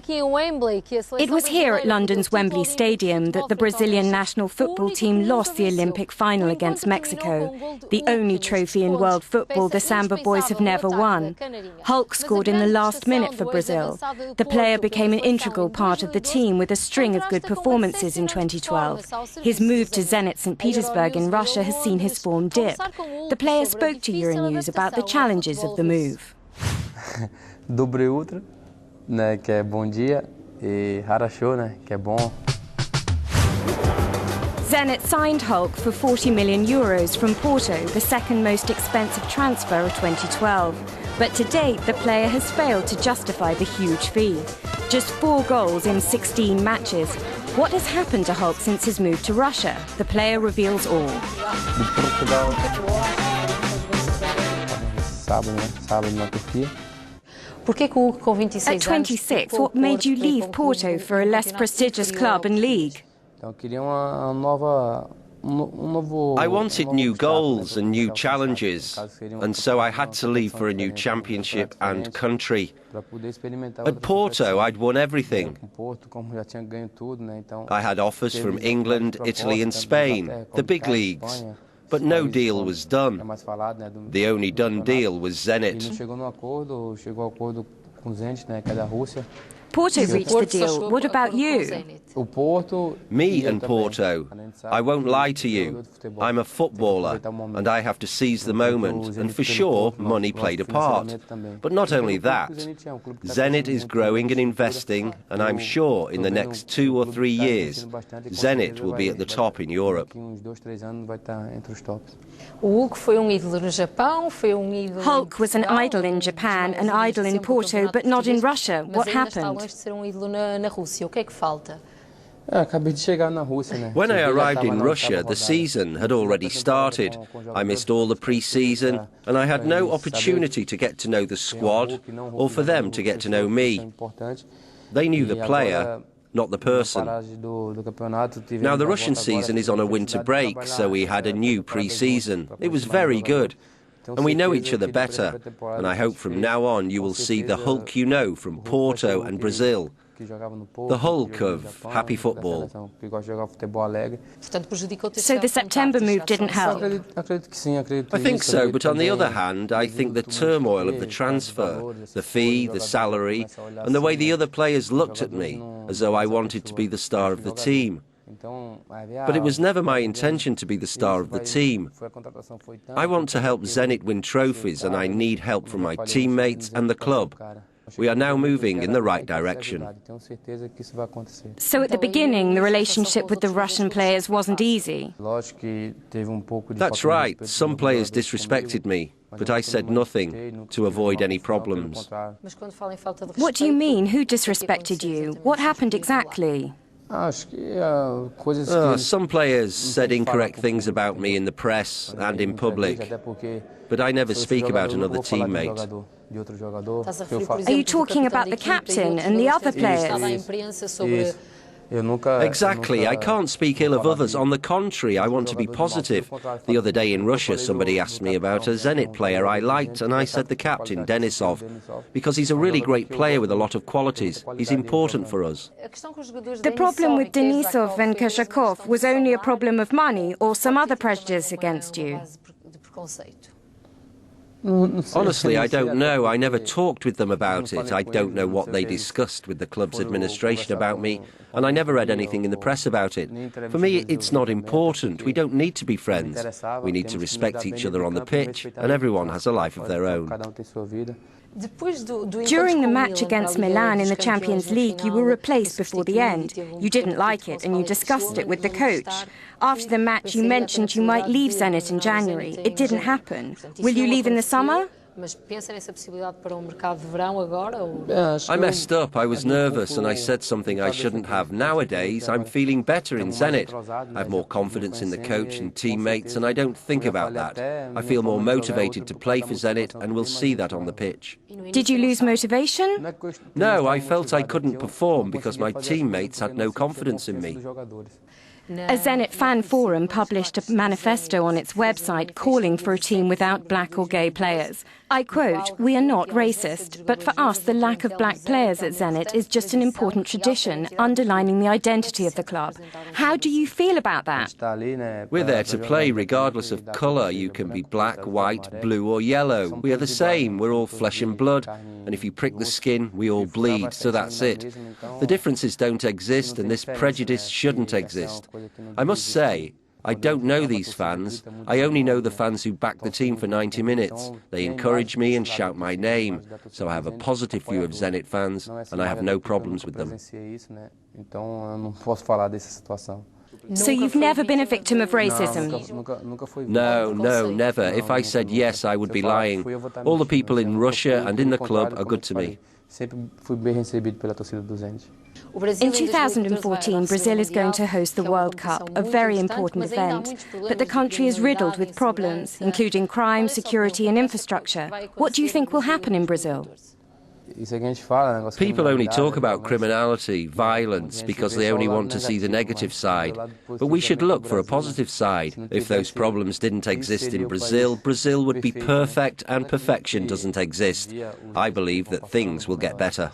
It was here at London's Wembley Stadium that the Brazilian national football team lost the Olympic final against Mexico, the only trophy in world football the Samba boys have never won. Hulk scored in the last minute for Brazil. The player became an integral part of the team with a string of good performances in 2012. His move to Zenit St. Petersburg in Russia has seen his form dip. The player spoke to Euronews about the challenges of the move. Dobre ultra, né, que é bom dia, e harashou, né, que é bom. Zenit signed Hulk for €40 million from Porto, the second most expensive transfer of 2012. But to date, the player has failed to justify the huge fee. Just 4 goals in 16 matches. What has happened to Hulk since his move to Russia? The player reveals all. Portugal, sábado na Turquia. At 26, what made you leave Porto for a less prestigious club and league? I wanted new goals and new challenges, and so I had to leave for a new championship and country. At Porto, I'd won everything. I had offers from England, Italy and Spain, the big leagues. But no deal was done. The only done deal was Zenit. Porto reached the deal. What about you? Me and Porto. I won't lie to you. I'm a footballer, and I have to seize the moment, and for sure, money played a part. But not only that. Zenit is growing and investing, and I'm sure in the next 2 or 3 years, Zenit will be at the top in Europe. Hulk was an idol in Japan, an idol in Porto, but not in Russia. What happened? When I arrived in Russia, the season had already started. I missed all the pre-season, and I had no opportunity to get to know the squad or for them to get to know me. They knew the player, not the person. Now the Russian season is on a winter break, so we had a new pre-season. It was very good. And we know each other better, and I hope from now on you will see the Hulk you know from Porto and Brazil. The Hulk of happy football. So the September move didn't help? I think so, but on the other hand, I think the turmoil of the transfer, the fee, the salary, and the way the other players looked at me, as though I wanted to be the star of the team. But it was never my intention to be the star of the team. I want to help Zenit win trophies, and I need help from my teammates and the club. We are now moving in the right direction. So at the beginning, the relationship with the Russian players wasn't easy? That's right. Some players disrespected me, but I said nothing to avoid any problems. What do you mean? Who disrespected you? What happened exactly? Some players said incorrect things about me in the press and in public, but I never speak about another teammate. Are you talking about the captain and the other players? Exactly. I can't speak ill of others. On the contrary, I want to be positive. The other day in Russia, somebody asked me about a Zenit player I liked, and I said the captain, Denisov, because he's a really great player with a lot of qualities. He's important for us. The problem with Denisov and Koshakov was only a problem of money or some other prejudice against you? Honestly, I don't know. I never talked with them about it. I don't know what they discussed with the club's administration about me, and I never read anything in the press about it. For me, it's not important. We don't need to be friends. We need to respect each other on the pitch, and everyone has a life of their own. During the match against Milan in the Champions League, you were replaced before the end. You didn't like it, and you discussed it with the coach. After the match, you mentioned you might leave Zenit in January. It didn't happen. Will you leave in the summer? I messed up. I was nervous and I said something I shouldn't have. Nowadays, I'm feeling better in Zenit. I have more confidence in the coach and teammates, and I don't think about that. I feel more motivated to play for Zenit, and we'll see that on the pitch. Did you lose motivation? No, I felt I couldn't perform because my teammates had no confidence in me. A Zenit fan forum published a manifesto on its website calling for a team without black or gay players. I quote, "We are not racist, but for us the lack of black players at Zenit is just an important tradition, underlining the identity of the club." How do you feel about that? We're there to play regardless of colour. You can be black, white, blue or yellow. We are the same. We're all flesh and blood. And if you prick the skin, we all bleed. So that's it. The differences don't exist and this prejudice shouldn't exist. I must say, I don't know these fans. I only know the fans who back the team for 90 minutes. They encourage me and shout my name. So I have a positive view of Zenit fans and I have no problems with them. So you've never been a victim of racism? No, never. If I said yes, I would be lying. All the people in Russia and in the club are good to me. In 2014, Brazil is going to host the World Cup, a very important event. But the country is riddled with problems, including crime, security and infrastructure. What do you think will happen in Brazil? People only talk about criminality, violence, because they only want to see the negative side. But we should look for a positive side. If those problems didn't exist in Brazil, Brazil would be perfect and perfection doesn't exist. I believe that things will get better.